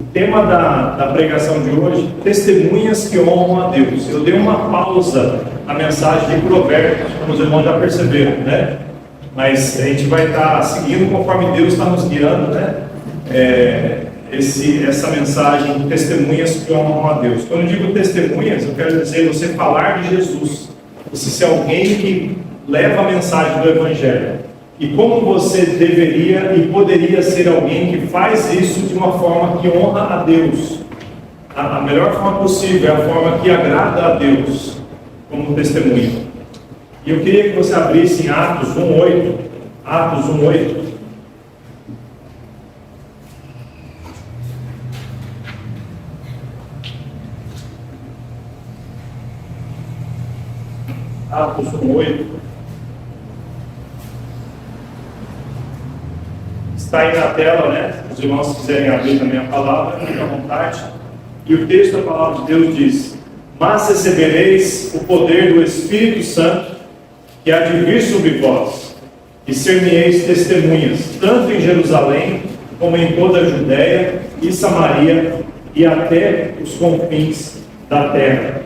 O tema da pregação de hoje, testemunhas que honram a Deus. Eu dei uma pausa na mensagem de Provérbios, como os irmãos já perceberam, né? Mas a gente vai estar seguindo conforme Deus está nos guiando, né? Essa mensagem, testemunhas que honram a Deus. Quando eu digo testemunhas, eu quero dizer você falar de Jesus, você ser alguém que leva a mensagem do Evangelho. E como você deveria e poderia ser alguém que faz isso de uma forma que honra a Deus. A melhor forma possível, é a forma que agrada a Deus, como testemunho. E eu queria que você abrisse em Atos 1:8. Atos 1:8. Atos 1:8. Está aí na tela, né? Os irmãos quiserem abrir também a palavra, fique à vontade. E o texto da palavra de Deus diz: mas recebereis o poder do Espírito Santo, que há de vir sobre vós, e ser-me-eis testemunhas, tanto em Jerusalém, como em toda a Judéia e Samaria, e até os confins da terra.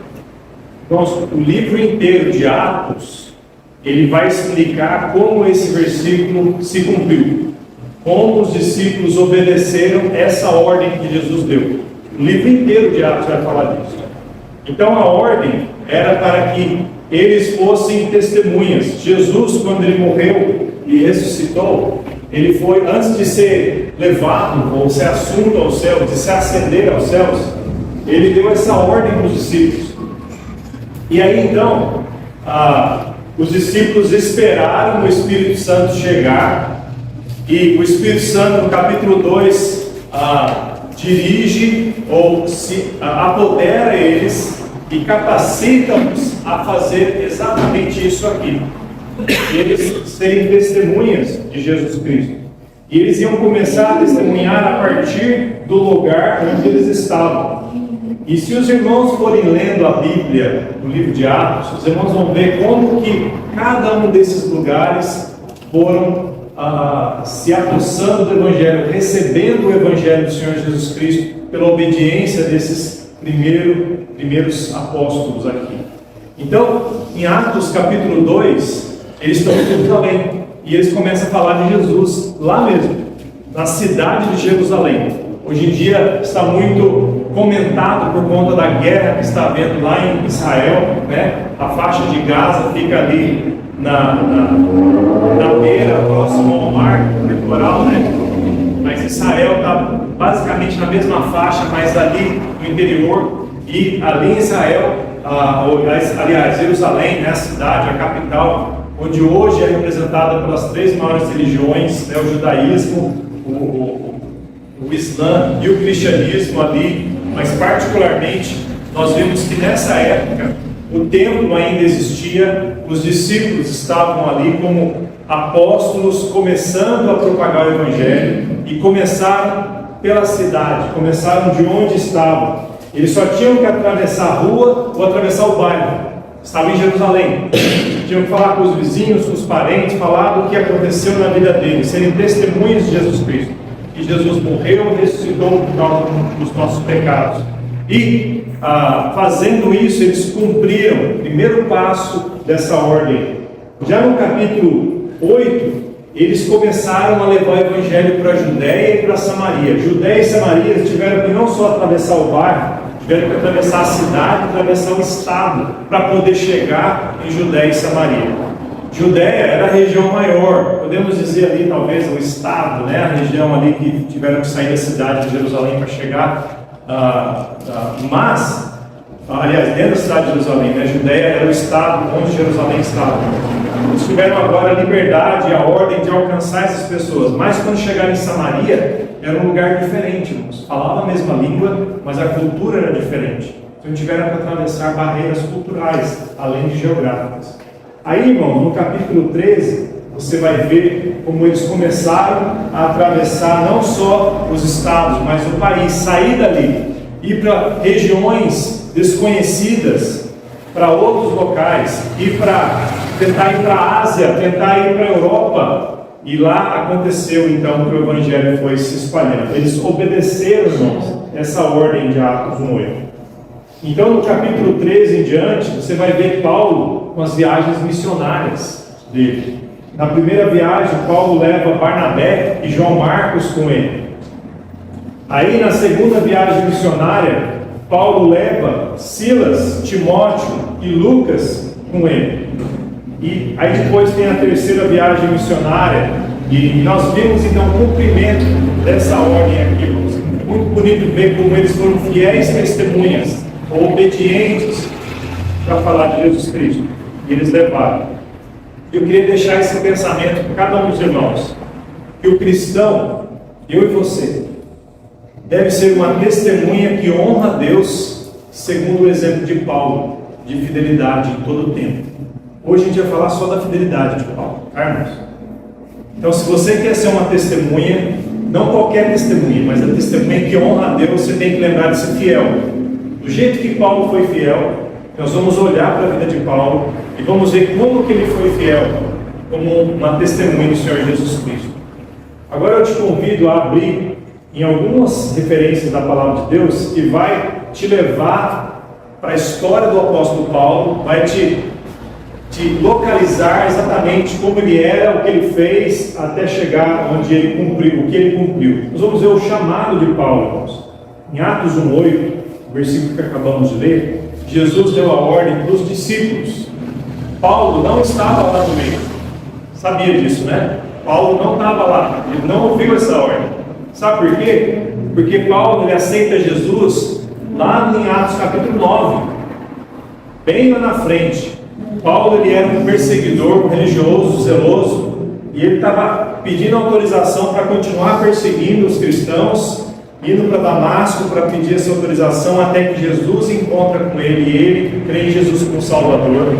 Então, o livro inteiro de Atos, ele vai explicar como esse versículo se cumpriu. Como os discípulos obedeceram essa ordem que Jesus deu. O livro inteiro de Atos vai falar disso. Então a ordem era para que eles fossem testemunhas. Jesus, quando ele morreu e ressuscitou, ele foi, antes de ser levado ou ser assunto aos céus, de se ascender aos céus, ele deu essa ordem para os discípulos. E aí então, os discípulos esperaram o Espírito Santo chegar. E o Espírito Santo, no capítulo 2, dirige ou se apodera eles e capacita-os a fazer exatamente isso aqui. Eles serem testemunhas de Jesus Cristo. E eles iam começar a testemunhar a partir do lugar onde eles estavam. E se os irmãos forem lendo a Bíblia, no livro de Atos, os irmãos vão ver como que cada um desses lugares foram se apossando do Evangelho, recebendo o Evangelho do Senhor Jesus Cristo pela obediência desses primeiros apóstolos aqui. Então, em Atos capítulo 2, eles estão em Jerusalém e eles começam a falar de Jesus lá mesmo, na cidade de Jerusalém. Hoje em dia está muito comentado por conta da guerra que está havendo lá em Israel, né? A faixa de Gaza fica ali na beira, próximo ao mar, no litoral, né? Mas Israel está basicamente na mesma faixa, mas ali no interior. E ali em Israel, aliás, Jerusalém, né, a cidade, a capital, onde hoje é representada pelas três maiores religiões, né, o judaísmo, o Islã e o cristianismo ali, mas particularmente nós vemos que nessa época o templo ainda existia, os discípulos estavam ali como apóstolos começando a propagar o Evangelho e começaram pela cidade, começaram de onde estavam. Eles só tinham que atravessar a rua ou atravessar o bairro. Estavam em Jerusalém. Tinham que falar com os vizinhos, com os parentes, falar do que aconteceu na vida deles, serem testemunhas de Jesus Cristo. Que Jesus morreu e ressuscitou por causa dos nossos pecados. E fazendo isso, eles cumpriram o primeiro passo dessa ordem. Já no capítulo 8, eles começaram a levar o Evangelho para a Judéia e para a Samaria. Judéia e Samaria tiveram que não só atravessar o bairro, tiveram que atravessar a cidade, atravessar o estado, para poder chegar em Judéia e Samaria. Judéia era a região maior, podemos dizer ali talvez o estado, né? A região ali que tiveram que sair da cidade de Jerusalém para chegar. Mas, aliás, dentro da cidade de Jerusalém, né? Judéia era o estado onde Jerusalém estava. Eles tiveram agora a liberdade e a ordem de alcançar essas pessoas, mas quando chegaram em Samaria, era um lugar diferente, irmãos. Falavam a mesma língua, mas a cultura era diferente. Então tiveram que atravessar barreiras culturais, além de geográficas. Aí, irmãos, no capítulo 13, você vai ver como eles começaram a atravessar não só os estados, mas o país, sair dali, ir para regiões desconhecidas, para outros locais, tentar ir para a Ásia, tentar ir para a Europa. E lá aconteceu então que o Evangelho foi se espalhando. Eles obedeceram, irmãos, essa ordem de Atos 1:8. Então, no capítulo 13 em diante, você vai ver Paulo com as viagens missionárias dele. Na primeira viagem, Paulo leva Barnabé e João Marcos com ele. Aí, na segunda viagem missionária, Paulo leva Silas, Timóteo e Lucas com ele. E aí depois tem a terceira viagem missionária, e nós vimos então o cumprimento dessa ordem aqui. Muito bonito ver como eles foram fiéis testemunhas, obedientes para falar de Jesus Cristo. E eles levaram. Eu queria deixar esse pensamento para cada um dos irmãos, que o cristão, eu e você, deve ser uma testemunha que honra a Deus, segundo o exemplo de Paulo, de fidelidade em todo o tempo. Hoje a gente vai falar só da fidelidade de Paulo, tá, irmãos? Então, se você quer ser uma testemunha, não qualquer testemunha, mas a testemunha que honra a Deus, você tem que lembrar de ser fiel. Do jeito que Paulo foi fiel, nós vamos olhar para a vida de Paulo e vamos ver como que ele foi fiel, como uma testemunha do Senhor Jesus Cristo. Agora eu te convido a abrir em algumas referências da palavra de Deus que vai te levar para a história do apóstolo Paulo, vai te localizar exatamente como ele era, o que ele fez, até chegar onde ele cumpriu, o que ele cumpriu. Nós vamos ver o chamado de Paulo, irmãos. Em Atos 1:8, o versículo que acabamos de ler, Jesus deu a ordem para os discípulos. Paulo não estava lá no meio. Sabia disso, né? Paulo não estava lá, ele não ouviu essa ordem. Sabe por quê? Porque Paulo ele aceita Jesus lá em Atos capítulo 9, bem lá na frente. Paulo ele era um perseguidor religioso, zeloso, e ele estava pedindo autorização para continuar perseguindo os cristãos, indo para Damasco para pedir essa autorização, até que Jesus encontra com ele, e ele crê em Jesus como Salvador.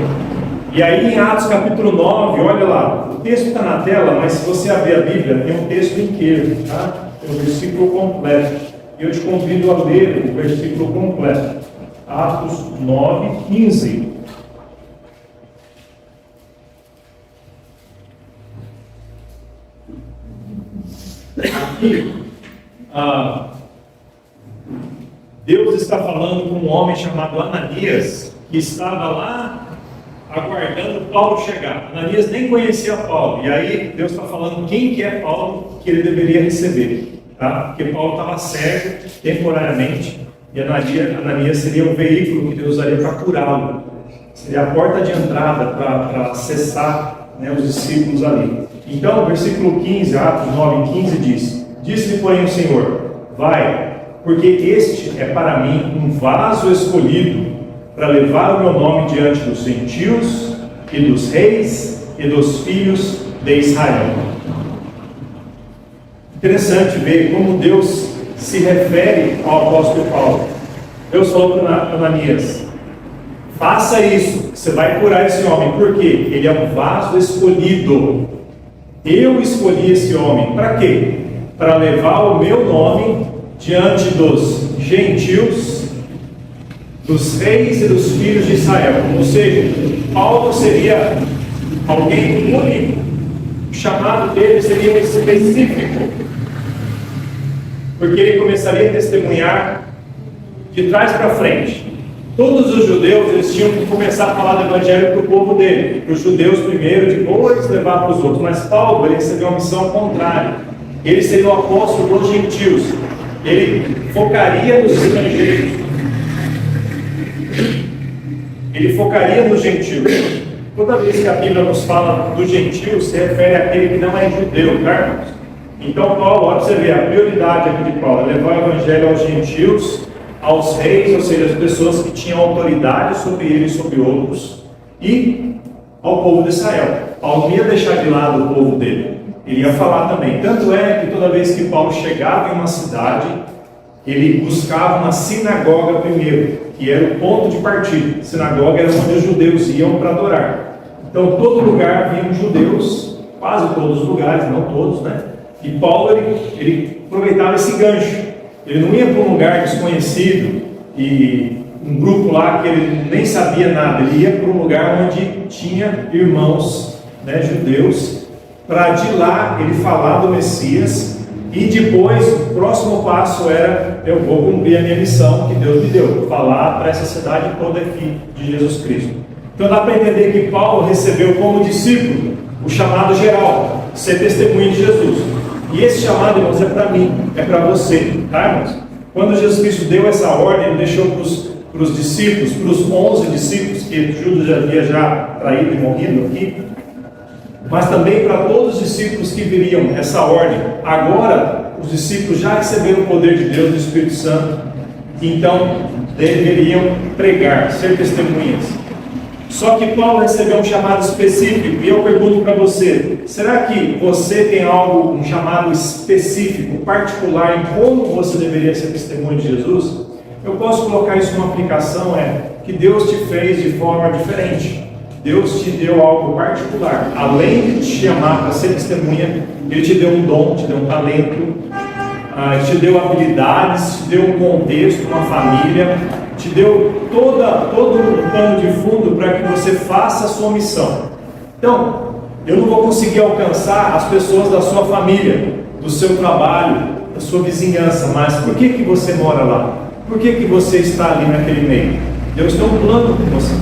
E aí em Atos capítulo 9, olha lá, o texto está na tela, mas se você abrir a Bíblia, tem um texto inteiro, tá? Tem um versículo completo. E eu te convido a ler o versículo completo. Atos 9:15. Aqui, Deus está falando com um homem chamado Ananias, que estava lá aguardando Paulo chegar. Ananias nem conhecia Paulo, e aí Deus está falando quem que é Paulo que ele deveria receber, tá? Porque Paulo estava cego temporariamente, e Ananias seria o veículo que Deus usaria para curá-lo, seria a porta de entrada para acessar, né, os discípulos ali. Então, o versículo 15, Atos 9:15 diz: Disse-lhe, porém, o Senhor: Vai, porque este é para mim um vaso escolhido para levar o meu nome diante dos gentios e dos reis e dos filhos de Israel. Interessante ver como Deus se refere ao apóstolo Paulo. Deus falou para Ananias: faça isso, você vai curar esse homem. Por quê? Ele é um vaso escolhido. Eu escolhi esse homem. Para quê? Para levar o meu nome diante dos gentios, dos reis e dos filhos de Israel. Ou seja, Paulo seria alguém único. O chamado dele seria específico, porque ele começaria a testemunhar de trás para frente. Todos os judeus eles tinham que começar a falar do evangelho para o povo dele, para os judeus primeiro, depois levar para os outros. Mas Paulo ele recebeu uma missão contrária. Ele seria o apóstolo dos gentios. Ele focaria nos estrangeiros. Ele focaria nos gentios. Toda vez que a Bíblia nos fala dos gentios, se refere àquele que não é judeu, tá, irmãos? Então Paulo, olha para você ver, a prioridade aqui de Paulo é levar o evangelho aos gentios, aos reis, ou seja, as pessoas que tinham autoridade sobre ele e sobre outros, e ao povo de Israel. Paulo não ia deixar de lado o povo dele, ele ia falar também. Tanto é que toda vez que Paulo chegava em uma cidade, ele buscava uma sinagoga primeiro, que era o ponto de partida. A sinagoga era onde os judeus iam para adorar. Então, todo lugar vinham judeus, quase todos os lugares, não todos, né? E Paulo, ele aproveitava esse gancho. Ele não ia para um lugar desconhecido e um grupo lá que ele nem sabia nada. Ele ia para um lugar onde tinha irmãos, né, judeus, para de lá ele falar do Messias E depois, o próximo passo era: eu vou cumprir a minha missão que Deus me deu, falar para essa cidade toda aqui de Jesus Cristo. Então dá para entender que Paulo recebeu como discípulo o chamado geral, ser testemunha de Jesus. E esse chamado, irmãos, é para mim, é para você, tá, irmãos? Quando Jesus Cristo deu essa ordem, ele deixou para os discípulos, para os 11 discípulos, que Judas já havia traído e morrido aqui, mas também para todos os discípulos que viriam essa ordem. Agora, os discípulos já receberam o poder de Deus, do Espírito Santo, então deveriam pregar, ser testemunhas. Só que Paulo recebeu um chamado específico, e eu pergunto para você: será que você tem algo, um chamado específico, particular, em como você deveria ser testemunha de Jesus? Eu posso colocar isso numa aplicação, que Deus te fez de forma diferente. Deus te deu algo particular. Além de te chamar para ser testemunha, Ele te deu um dom, te deu um talento, te deu habilidades, te deu um contexto, uma família, te deu todo um pano de fundo para que você faça a sua missão. Então, eu não vou conseguir alcançar as pessoas da sua família, do seu trabalho, da sua vizinhança, mas por que você mora lá? Por que você está ali naquele meio? Deus tem um plano com você.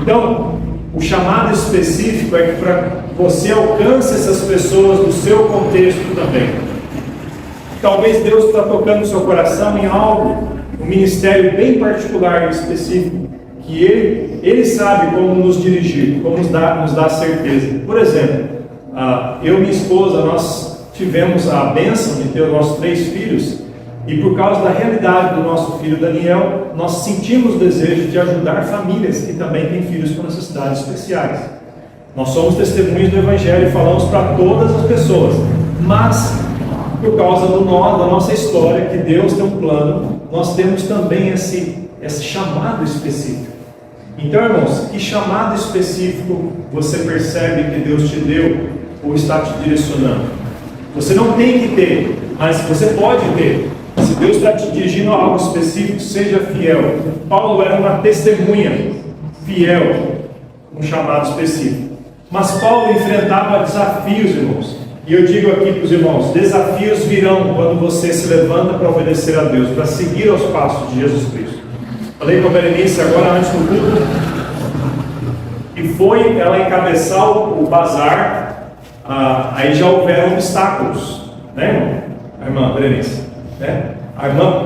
Então, o chamado específico é que para você alcance essas pessoas do seu contexto também. Talvez Deus está tocando no seu coração em algo, um ministério bem particular e específico, que Ele sabe como nos dirigir, como nos dar certeza. Por exemplo, eu e minha esposa, nós tivemos a bênção de ter os nossos 3 filhos, e por causa da realidade do nosso filho Daniel, nós sentimos o desejo de ajudar famílias que também têm filhos com necessidades especiais. Nós somos testemunhas do Evangelho e falamos para todas as pessoas, mas por causa da nossa história, que Deus tem um plano, nós temos também esse chamado específico. Então, irmãos, que chamado específico você percebe que Deus te deu ou está te direcionando? Você não tem que ter, mas você pode ter. Se Deus está te dirigindo a algo específico, seja fiel. Paulo era uma testemunha fiel, um chamado específico. Mas Paulo enfrentava desafios, irmãos. E eu digo aqui para os irmãos: desafios virão quando você se levanta para obedecer a Deus, para seguir aos passos de Jesus Cristo. Falei com a Berenice agora antes do culto, e foi ela encabeçar o bazar, aí já houveram obstáculos, né, irmão? A irmã Berenice, né?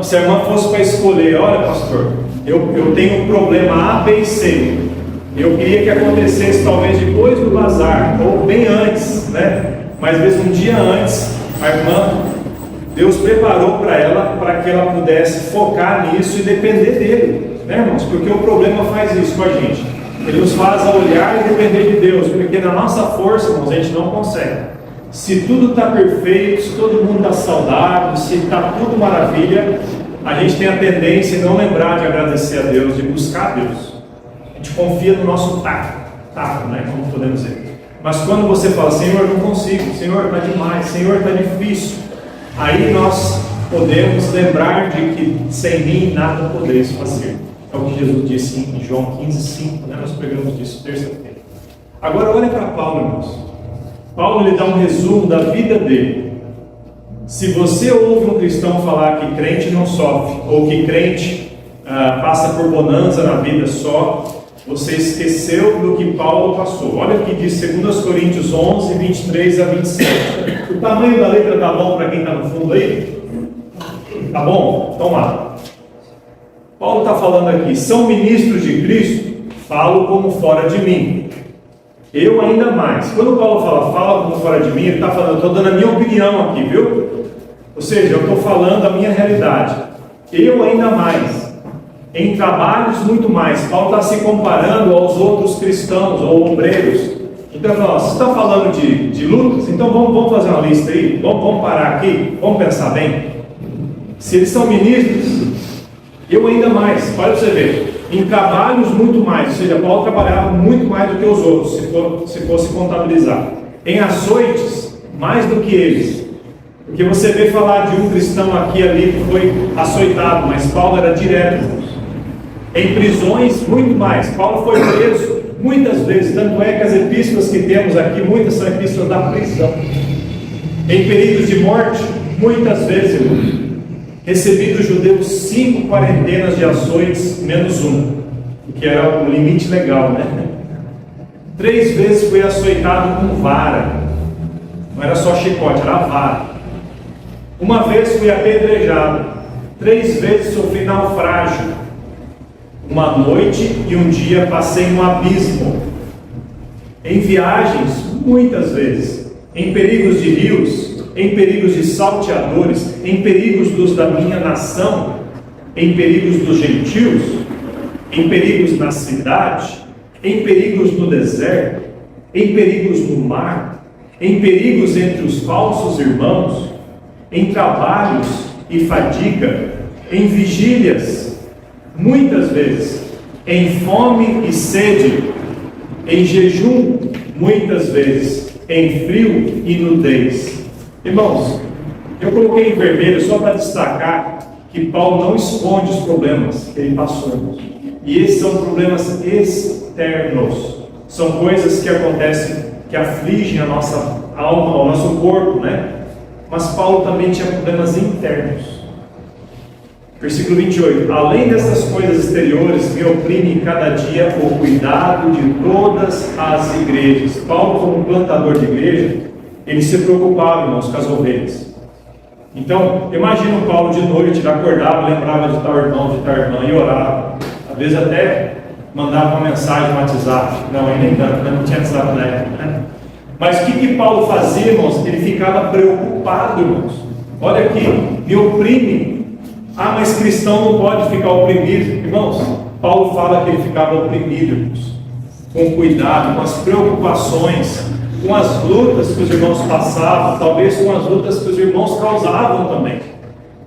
Se a irmã fosse para escolher: olha, pastor, eu tenho um problema A, B e C, eu queria que acontecesse talvez depois do bazar, ou bem antes, né? Mas mesmo um dia antes, a irmã, Deus preparou para ela, para que ela pudesse focar nisso e depender dele, né, irmãos? Porque o problema faz isso com a gente, ele nos faz olhar e depender de Deus, porque na nossa força, irmãos, a gente não consegue. Se tudo está perfeito, se todo mundo está saudável, se está tudo maravilha, a gente tem a tendência de não lembrar de agradecer a Deus, de buscar a Deus. A gente confia no nosso tato, né, como podemos dizer. Mas quando você fala: Senhor, não consigo, Senhor, está demais, Senhor, está difícil, aí nós podemos lembrar de que sem mim nada podeis fazer. É o que Jesus disse em João 15:5, né? Nós pregamos disso terça-feira. Agora olha para Paulo, irmãos. Paulo lhe dá um resumo da vida dele. Se você ouve um cristão falar que crente não sofre, ou que crente passa por bonança na vida só, você esqueceu do que Paulo passou. Olha o que diz 2 Coríntios 11, 23 a 27. O tamanho da letra está bom para quem está no fundo aí? Tá bom? Então lá. Paulo está falando aqui: são ministros de Cristo? Falo como fora de mim. Eu ainda mais. Quando Paulo fala como fora de mim, ele está falando: eu estou dando a minha opinião aqui, viu? Ou seja, eu estou falando a minha realidade. Eu ainda mais. Em trabalhos, muito mais. Paulo está se comparando aos outros cristãos ou obreiros. Então ele fala: você está falando de lutas? Então vamos fazer uma lista aí. Vamos parar aqui. Vamos pensar bem. Se eles são ministros, eu ainda mais. Para você ver. Em trabalhos, muito mais. Ou seja, Paulo trabalhava muito mais do que os outros, se fosse contabilizar. Em açoites, mais do que eles. Porque você vê falar de um cristão aqui e ali que foi açoitado, mas Paulo era direto. Em prisões, muito mais. Paulo foi preso muitas vezes, tanto é que as epístolas que temos aqui, muitas são epístolas da prisão. Em períodos de morte, Muitas vezes, irmão, recebi dos judeus 5 quarentenas de açoites, menos um, que era o limite legal, né? 3 vezes fui açoitado com vara, não era só chicote, era vara. Uma vez fui apedrejado, 3 vezes sofri naufrágio. Uma noite e um dia passei no abismo. Em viagens, muitas vezes, em perigos de rios, em perigos de salteadores, em perigos dos da minha nação, em perigos dos gentios, em perigos na cidade, em perigos no deserto, em perigos no mar, em perigos entre os falsos irmãos, em trabalhos e fadiga, em vigílias, muitas vezes, em fome e sede, em jejum, muitas vezes, em frio e nudez. Irmãos, eu coloquei em vermelho só para destacar que Paulo não esconde os problemas que ele passou, irmãos. E esses são problemas externos, são coisas que acontecem, que afligem a nossa alma, o nosso corpo, né? Mas Paulo também tinha problemas internos. Versículo 28, além dessas coisas exteriores, me oprime cada dia o cuidado de todas as igrejas. Paulo, como plantador de igreja, ele se preocupava, irmãos, com as ovelhas. Então, imagina o Paulo de noite, ele acordava, lembrava de tal irmão, e orava. Às vezes até mandava uma mensagem no WhatsApp. Não, aí nem tanto, não tinha WhatsApp na época, né? Mas o que Paulo fazia, irmãos? Ele ficava preocupado, irmãos. Olha aqui, me oprime. Ah, mas cristão não pode ficar oprimido. Irmãos, Paulo fala que ele ficava oprimido, irmãos, com cuidado, com as preocupações, com as lutas que os irmãos passavam, talvez com as lutas que os irmãos causavam também.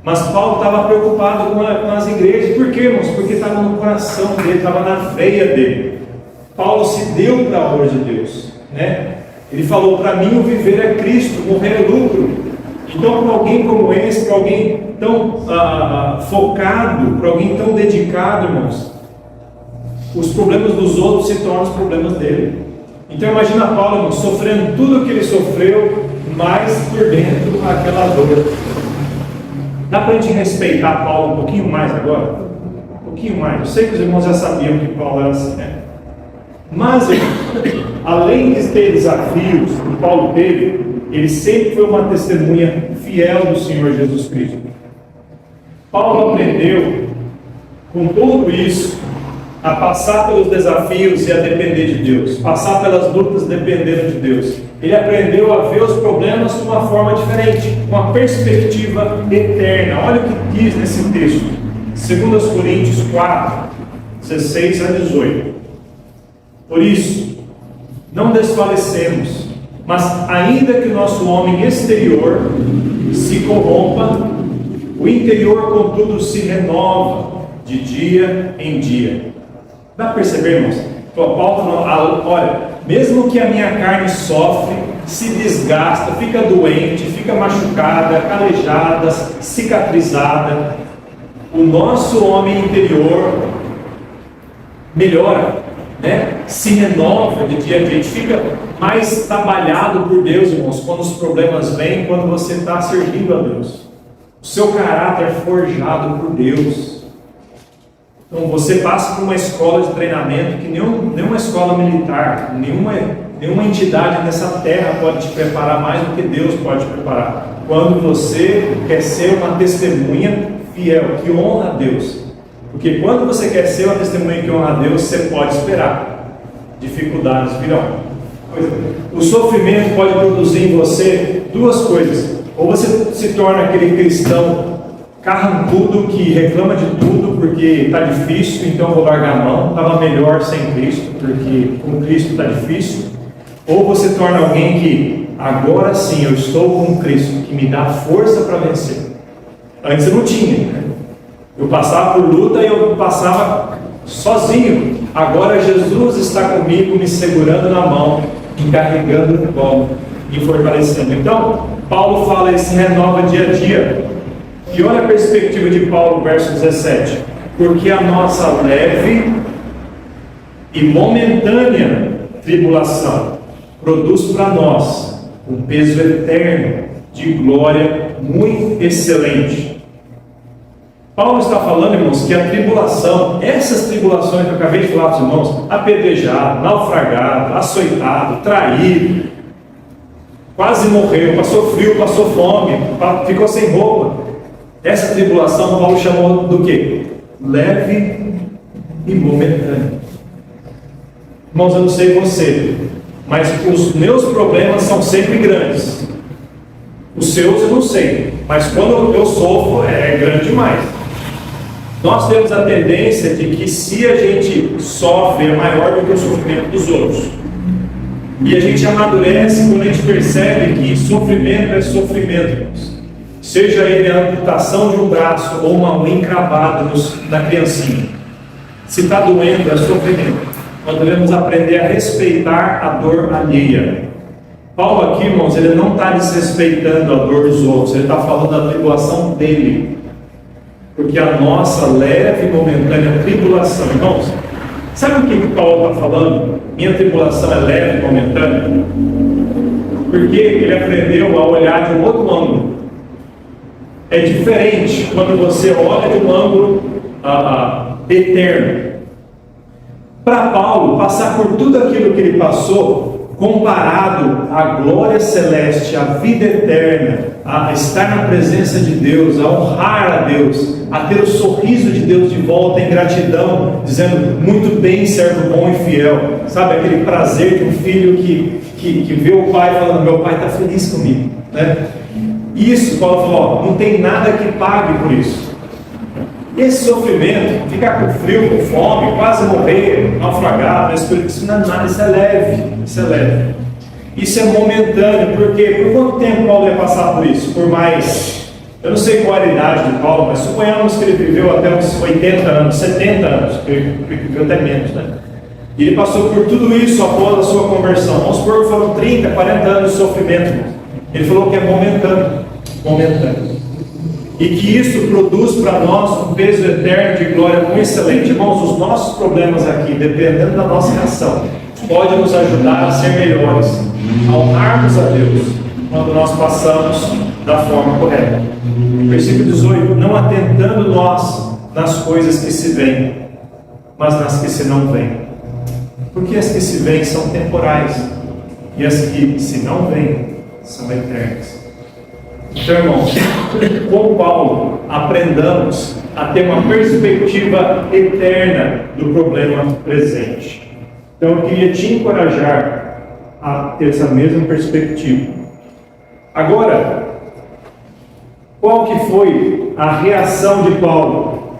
Mas Paulo estava preocupado com as igrejas. Por quê, irmãos? Porque estava no coração dele, estava na veia dele. Paulo se deu para a obra de Deus, né? Ele falou, para mim o viver é Cristo, morrer é lucro. Então, para alguém como esse, para alguém tão focado, para alguém tão dedicado, irmãos, os problemas dos outros se tornam os problemas dele. Então imagina Paulo, irmãos, sofrendo tudo o que ele sofreu, mas por dentro aquela dor. Dá para a gente respeitar Paulo um pouquinho mais agora? Um pouquinho mais. Eu sei que os irmãos já sabiam que Paulo era assim, né? Mas, irmãos, além de ter desafios que Paulo teve, ele sempre foi uma testemunha fiel do Senhor Jesus Cristo. Paulo aprendeu, com tudo isso, a passar pelos desafios e a depender de Deus, passar pelas lutas dependendo de Deus. Ele aprendeu a ver os problemas de uma forma diferente, com uma perspectiva eterna. Olha o que diz nesse texto, 2 Coríntios 4, 16 a 18. Por isso, não desfalecemos, mas ainda que o nosso homem exterior se corrompa, o interior, contudo, se renova de dia em dia. Dá para perceber, irmãos? Paulo falou, olha, mesmo que a minha carne sofre, se desgasta, fica doente, fica machucada, calejada, cicatrizada, o nosso homem interior melhora, né? Se renova de dia a dia, a gente fica mais trabalhado por Deus, irmãos, quando os problemas vêm, quando você está servindo a Deus. O seu caráter é forjado por Deus. Então você passa por uma escola de treinamento que nenhuma escola militar, nenhuma entidade nessa terra pode te preparar mais do que Deus pode te preparar. Quando você quer ser uma testemunha fiel, que honra a Deus. Porque quando você quer ser uma testemunha que honra a Deus, você pode esperar. Dificuldades virão. O sofrimento pode produzir em você duas coisas. Ou você se torna aquele cristão carrancudo que reclama de tudo porque está difícil, então vou largar a mão. Estava melhor sem Cristo, porque com Cristo está difícil. Ou você torna alguém que agora sim eu estou com Cristo, que me dá força para vencer. Antes eu não tinha. Eu passava por luta e eu passava sozinho. Agora Jesus está comigo, me segurando na mão, me carregando no colo, me fortalecendo. Então, Paulo fala, ele se renova dia a dia. E olha a perspectiva de Paulo, verso 17. Porque a nossa leve e momentânea tribulação produz para nós um peso eterno de glória muito excelente. Paulo está falando, irmãos, que a tribulação, essas tribulações que eu acabei de falar para os irmãos, apedrejado, naufragado, açoitado, traído, quase morreu, passou frio, passou fome, ficou sem roupa. Essa tribulação Paulo chamou do quê? Leve e momentânea. Irmãos, eu não sei você, mas os meus problemas são sempre grandes. Os seus eu não sei, mas quando eu sofro é grande demais. Nós temos a tendência de que se a gente sofre é maior do que o sofrimento dos outros. E a gente amadurece quando a gente percebe que sofrimento é sofrimento, irmãos. Seja ele a amputação de um braço ou uma unha encravada na criancinha. Se está doendo, é sofrimento. Nós devemos aprender a respeitar a dor alheia. Paulo aqui, irmãos, ele não está desrespeitando a dor dos outros, ele está falando da tribulação dele. Porque a nossa leve e momentânea tribulação, irmãos, sabe o que Paulo está falando? Minha tribulação é leve e momentânea? Porque ele aprendeu a olhar de um outro ângulo. É diferente quando você olha de um ângulo eterno. Para Paulo, passar por tudo aquilo que ele passou, comparado à glória celeste, à vida eterna, a estar na presença de Deus, a honrar a Deus, a ter o sorriso de Deus de volta em gratidão, dizendo, muito bem, servo bom e fiel. Sabe, aquele prazer de um filho que vê o pai falando, meu pai está feliz comigo, né? Isso, Paulo falou, não tem nada que pague por isso. Esse sofrimento, ficar com frio, com fome, quase morrer, naufragar, isso não é nada, isso é leve, isso é leve. Isso é momentâneo, porque por quanto tempo Paulo ia passar por isso? Por mais, eu não sei qual era a idade de Paulo, mas suponhamos que ele viveu até uns 80 anos, 70 anos, ele viveu até menos, né? E ele passou por tudo isso após a sua conversão. Vamos supor que foram 30, 40 anos de sofrimento. Ele falou que é momentâneo, momentâneo. E que isso produz para nós um peso eterno de glória muito excelente. Irmãos, os nossos problemas aqui, dependendo da nossa reação, pode nos ajudar a ser melhores, a honrarmos a Deus, quando nós passamos da forma correta. Versículo 18, não atentando nós nas coisas que se veem, mas nas que se não veem. Porque as que se veem são temporais, e as que se não veem são eternas. Então, irmãos, com Paulo, aprendamos a ter uma perspectiva eterna do problema presente. Então, eu queria te encorajar a ter essa mesma perspectiva. Agora, qual que foi a reação de Paulo?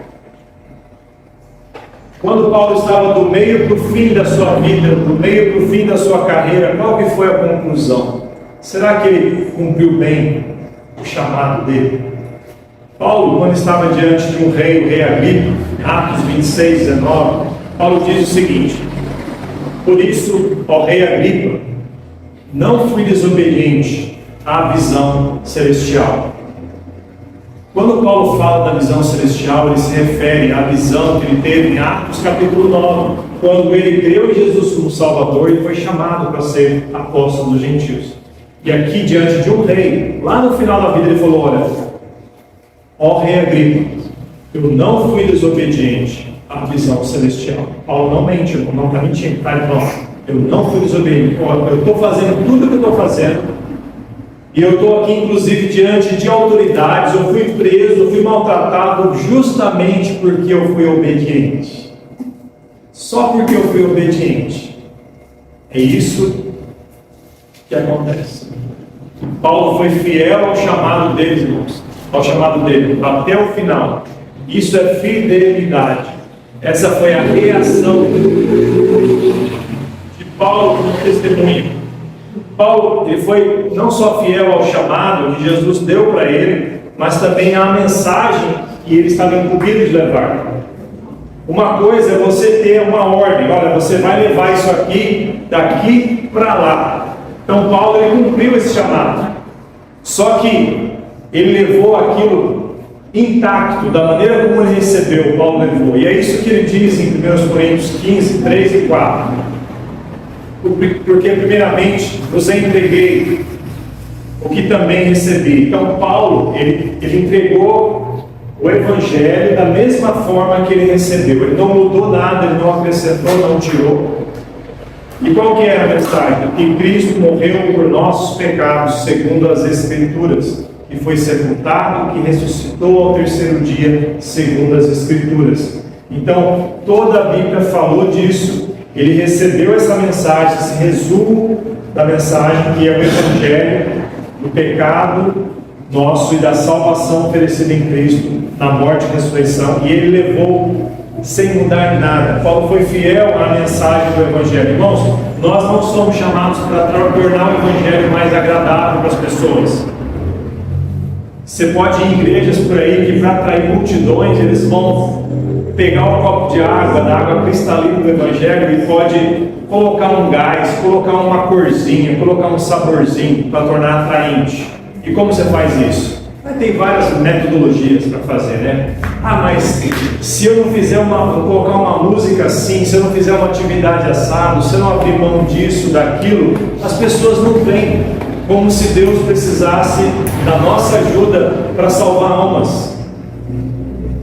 Quando Paulo estava do meio para o fim da sua vida, do meio para o fim da sua carreira, qual que foi a conclusão? Será que ele cumpriu bem o chamado dele? Paulo, quando estava diante de um rei, o rei Agripa, Atos 26, 19, Paulo diz o seguinte: por isso, ó rei Agripa, não fui desobediente à visão celestial. Quando Paulo fala da visão celestial, ele se refere à visão que ele teve em Atos capítulo 9, quando ele creu em Jesus como Salvador e foi chamado para ser apóstolo dos gentios. E aqui, diante de um rei, lá no final da vida, ele falou: olha, ó rei Agripa, eu não fui desobediente à visão celestial. Paulo não mente, não está mentindo, tá? Não, eu não fui desobediente. Eu estou fazendo tudo o que eu estou fazendo, e eu estou aqui, inclusive, diante de autoridades. Eu fui preso, eu fui maltratado justamente porque eu fui obediente. Só porque eu fui obediente. É isso que acontece. Paulo foi fiel ao chamado deles, irmãos, ao chamado dele, até o final. Isso é fidelidade. Essa foi a reação de Paulo no testemunho. Paulo, ele foi não só fiel ao chamado que Jesus deu para ele, mas também à mensagem que ele estava incumbido de levar. Uma coisa é você ter uma ordem: olha, você vai levar isso aqui, daqui para lá. Então Paulo, ele cumpriu esse chamado, só que ele levou aquilo intacto, da maneira como ele recebeu. Paulo levou, e é isso que ele diz em 1 Coríntios 15, 3 e 4, porque primeiramente vos entreguei o que também recebi. Então Paulo, ele entregou o Evangelho da mesma forma que ele recebeu. Ele não mudou nada, ele não acrescentou, não tirou. E qual que era a mensagem? Que Cristo morreu por nossos pecados, segundo as Escrituras, que foi sepultado, que ressuscitou ao terceiro dia, segundo as Escrituras. Então, toda a Bíblia falou disso. Ele recebeu essa mensagem, esse resumo da mensagem, que é o Evangelho do pecado nosso e da salvação oferecida em Cristo, na morte e ressurreição, e ele levou sem mudar nada. Paulo foi fiel à mensagem do Evangelho. Irmãos, nós não somos chamados para tornar o Evangelho mais agradável para as pessoas. Você pode ir em igrejas por aí que, para atrair multidões, eles vão pegar um copo de água, da água cristalina do Evangelho, e pode colocar um gás, colocar uma corzinha, colocar um saborzinho para tornar atraente. E como você faz isso? Tem várias metodologias para fazer, né? Mas se eu não fizer colocar uma música assim, se eu não fizer uma atividade assado, se eu não abrir mão disso, daquilo, as pessoas não vêm. Como se Deus precisasse da nossa ajuda para salvar almas.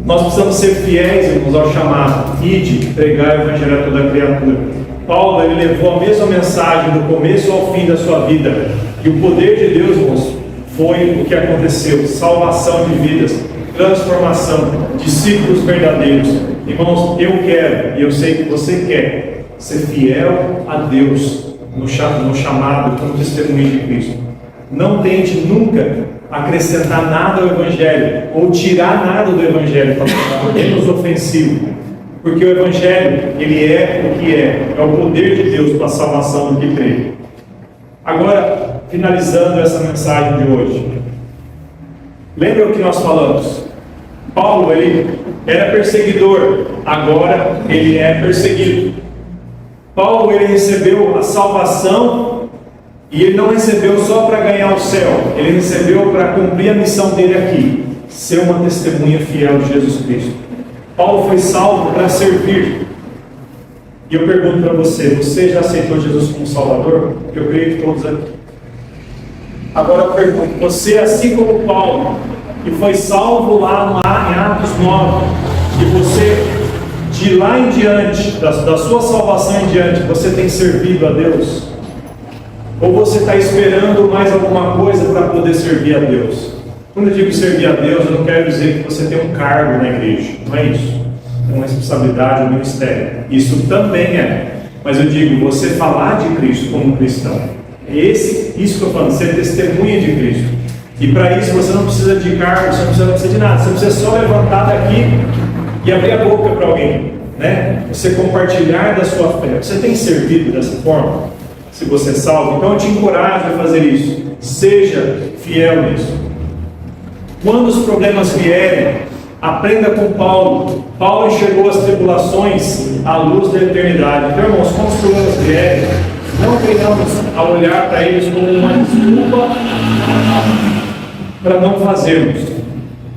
Nós precisamos ser fiéis, irmãos, ao chamado: ide, pregar o Evangelho a toda criatura. Paulo, ele levou a mesma mensagem do começo ao fim da sua vida. E o poder de Deus, irmãos, foi o que aconteceu: salvação de vidas, transformação, discípulos verdadeiros. Irmãos, eu quero, e eu sei que você quer, ser fiel a Deus no chamado como testemunho de Cristo. Não tente nunca acrescentar nada ao Evangelho, ou tirar nada do Evangelho para tornar menos ofensivo, porque o Evangelho, ele é o que é o poder de Deus para a salvação do que crê. Agora, finalizando essa mensagem de hoje, lembra o que nós falamos? Paulo, ele era perseguidor, agora ele é perseguido. Paulo, ele recebeu a salvação, e ele não recebeu só para ganhar o céu, ele recebeu para cumprir a missão dele aqui, ser uma testemunha fiel de Jesus Cristo. Paulo foi salvo para servir. E eu pergunto para você: você já aceitou Jesus como Salvador? Eu creio que todos aqui. Agora eu pergunto: você, assim como Paulo, que foi salvo lá em Atos 9, e você, de lá em diante, da sua salvação em diante, você tem servido a Deus? Ou você está esperando mais alguma coisa para poder servir a Deus? Quando eu digo servir a Deus, eu não quero dizer que você tem um cargo na igreja, não é isso. É uma responsabilidade, um ministério. Isso também é. Mas eu digo, você falar de Cristo como cristão. É isso que eu estou falando, ser testemunha de Cristo. E para isso você não precisa de cargo, você não precisa de nada. Você precisa só levantar daqui e abrir a boca para alguém, né? Você compartilhar da sua fé. Você tem servido dessa forma? Se você é salvo, então eu te encorajo a fazer isso. Seja fiel nisso. Quando os problemas vierem, aprenda com Paulo. Paulo enxergou as tribulações à luz da eternidade. Então, irmãos, quando os problemas vierem, não venhamos a olhar para eles como uma desculpa para não fazermos,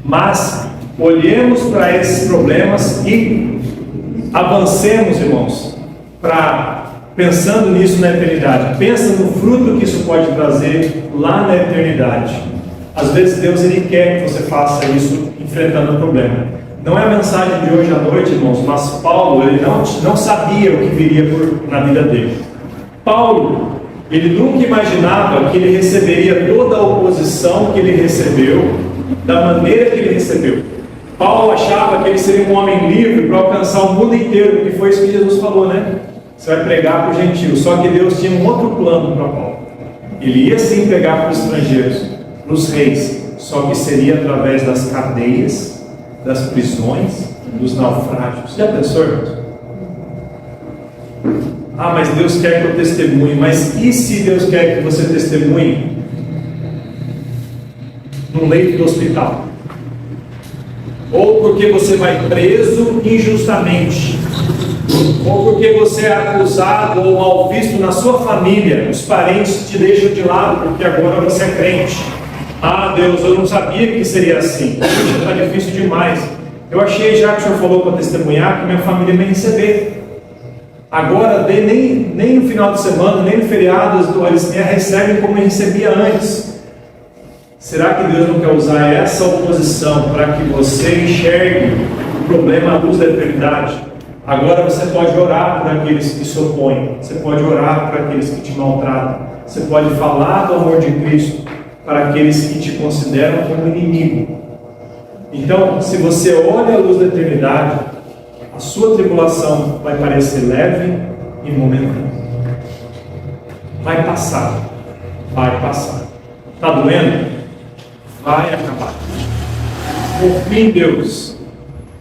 mas olhemos para esses problemas e avancemos, irmãos, pensando nisso na eternidade. Pensa no fruto que isso pode trazer lá na eternidade. Às vezes Deus, ele quer que você faça isso enfrentando o problema. Não é a mensagem de hoje à noite, irmãos, mas Paulo, ele não sabia o que viria na vida dele. Paulo, ele nunca imaginava que ele receberia toda a oposição que ele recebeu, da maneira que ele recebeu. Paulo achava que ele seria um homem livre para alcançar o mundo inteiro, que foi isso que Jesus falou, né? Você vai pregar para os gentios. Só que Deus tinha um outro plano para Paulo. Ele ia sim pregar para os estrangeiros, para os reis, só que seria através das cadeias, das prisões, dos naufrágios. Já pensou, irmãos? Mas Deus quer que eu testemunhe. Mas e se Deus quer que você testemunhe no leito do hospital? Ou porque você vai preso injustamente, ou porque você é acusado ou mal visto na sua família, os parentes te deixam de lado porque agora você é crente. Deus, eu não sabia que seria assim. Está difícil demais. Eu achei, já que o senhor falou para testemunhar, que minha família ia me receber. Agora, nem no final de semana, nem no feriado, eles me recebem como eu recebia antes. Será que Deus não quer usar essa oposição para que você enxergue o problema à luz da eternidade? Agora você pode orar por aqueles que se opõem, você pode orar por aqueles que te maltratam, você pode falar do amor de Cristo para aqueles que te consideram como inimigo. Então, se você olha a luz da eternidade, a sua tribulação vai parecer leve e momentânea. Vai passar, vai passar. Está doendo? Vai acabar. Confie em Deus.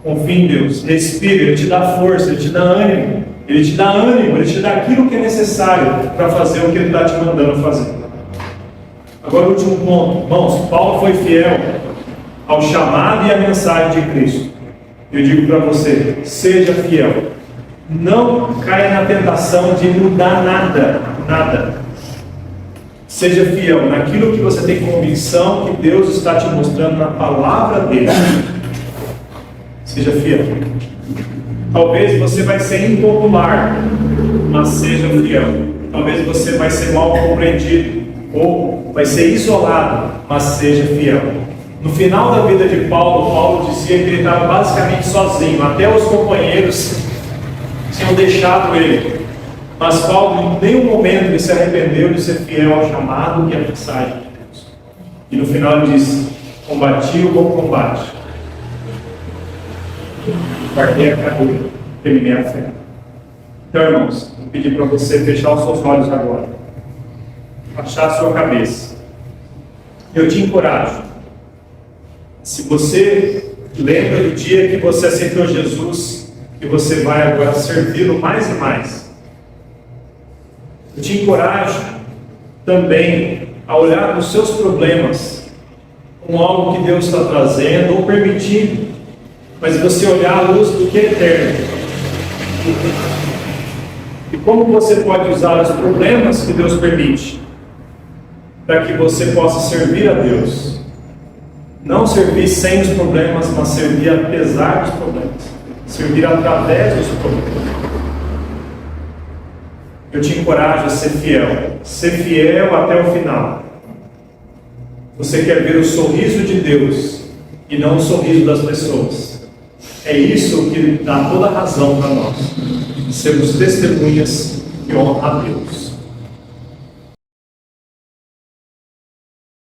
Confie em Deus. Respire, Ele te dá força, Ele te dá ânimo. Ele te dá ânimo, Ele te dá aquilo que é necessário para fazer o que Ele está te mandando fazer. Agora o último ponto. Irmãos, Paulo foi fiel ao chamado e à mensagem de Cristo. Eu digo para você, seja fiel. Não caia na tentação de mudar nada. Seja fiel naquilo que você tem convicção que Deus está te mostrando na palavra dele. Seja fiel. Talvez você vai ser impopular, mas seja fiel. Talvez você vai ser mal compreendido ou vai ser isolado, mas seja fiel. No final da vida de Paulo, Paulo dizia que ele estava basicamente sozinho. Até os companheiros tinham deixado ele. Mas Paulo, em nenhum momento, ele se arrependeu de ser fiel ao chamado e à mensagem de Deus. E no final ele disse: combati o bom combate, guardei a carreira, terminei a fé. Então, irmãos, vou pedir para você fechar os seus olhos agora, baixar a sua cabeça. Eu te encorajo. Se você lembra do dia que você aceitou Jesus, que você vai agora servi-lo mais e mais, eu te encorajo também a olhar para os seus problemas como algo que Deus está trazendo ou permitindo, mas você olhar à luz do que é eterno. E como você pode usar os problemas que Deus permite para que você possa servir a Deus. Não servir sem os problemas, mas servir apesar dos problemas. Servir através dos problemas. Eu te encorajo a ser fiel. Ser fiel até o final. Você quer ver o sorriso de Deus e não o sorriso das pessoas. É isso que dá toda a razão para nós. Sermos testemunhas que honram a Deus.